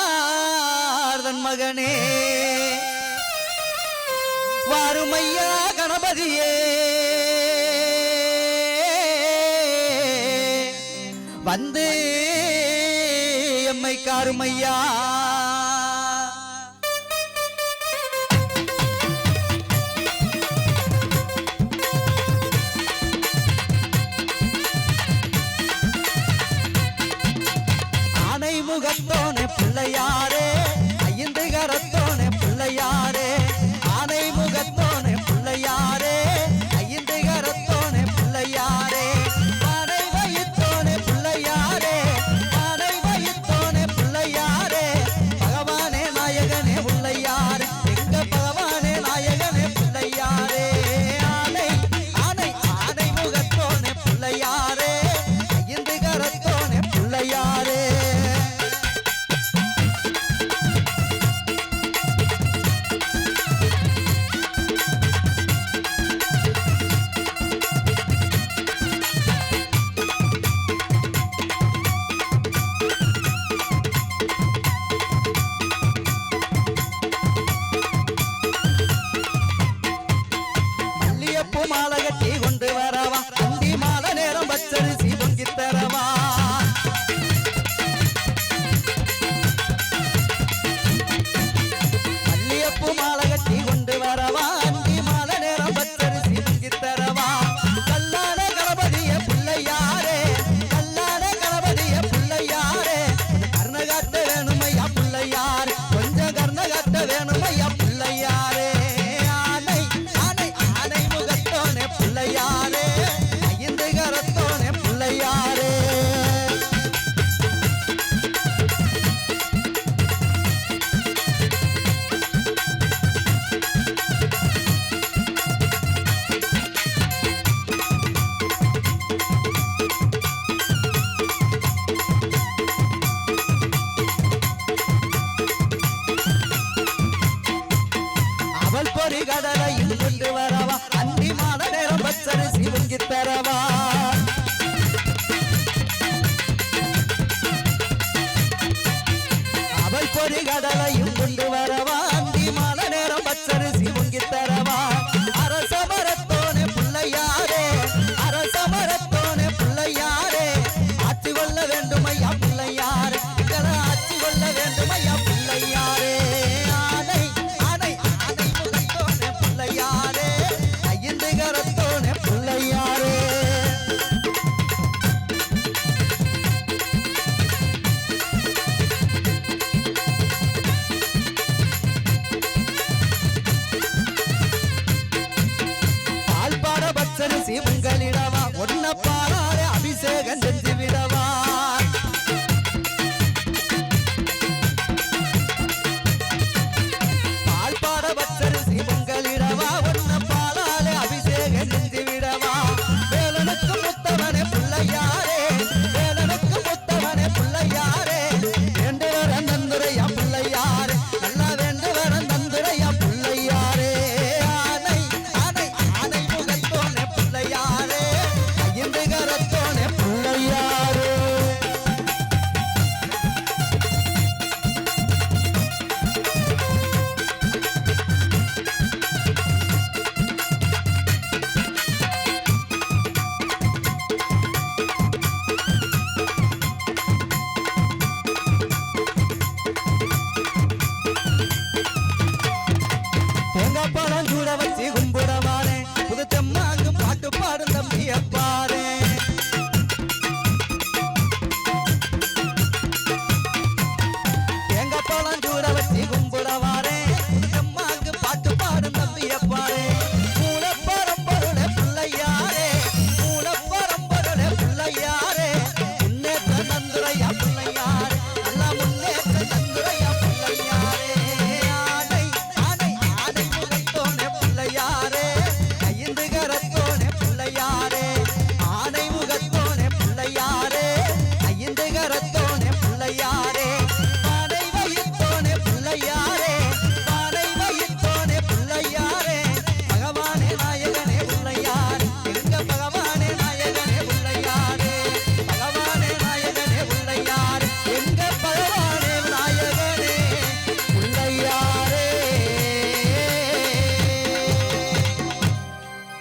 முக்கண்ணன்னார்தன் மகனே வாருமையா கணபதியே வந்து எம்மை காருமையா முகத்தோனே பிள்ளையாரே ஐந்து கரத்தோனே பிள்ளையாரே ஆனை முகத்தோனே பிள்ளையாரே ஐந்து கரத்தோனே பிள்ளையாரே ஆனை வயித்தோனே பிள்ளையாரே ஆனை வயித்தோனே பிள்ளையாரே பகவானே நாயகனே பிள்ளையாரே எங்க பகவானே நாயகனே பிள்ளையாரே ஆனை ஆனை ஆனை முகத்தோனே பிள்ளையாரே ஐந்து கரத்தோனே பிள்ளையாரே மாலை கட்டி கொண்டு வரவா அந்தி மாலை நேரம் பச்சரிசி பொங்கி தரவா மல்லியப்பூ மாலை கட்டி கொண்டு வரவா அந்தி மாலை நேரம் பச்சரிசி பொங்கி தரவா கல்லான கணபதிய பிள்ளையாரே கல்லான கணபதிய பிள்ளையாரே கர்ணகாட்ட வேணுமையா பிள்ளையாரே கொஞ்சம் கர்ணகாட்ட வேணுமையா பிள்ளையாரே பிள்ளையாரே ஐந்து கரத்தோனே பிள்ளையாரே அவள் பொறி கடலையில் கொண்டு வரவா அந்தி மாலை நேரம் பச்சரிசி பொங்கி தரவா அவள் பொறி கடலையும் கொண்டு வரவா அந்தி மாலை நேரம் பச்சரிசி பொங்கி தரவா அரசமரத்தோனே பிள்ளையாரே அரசமரத்தோனே பிள்ளையாரே ஆட்சி கொள்ள வேண்டும்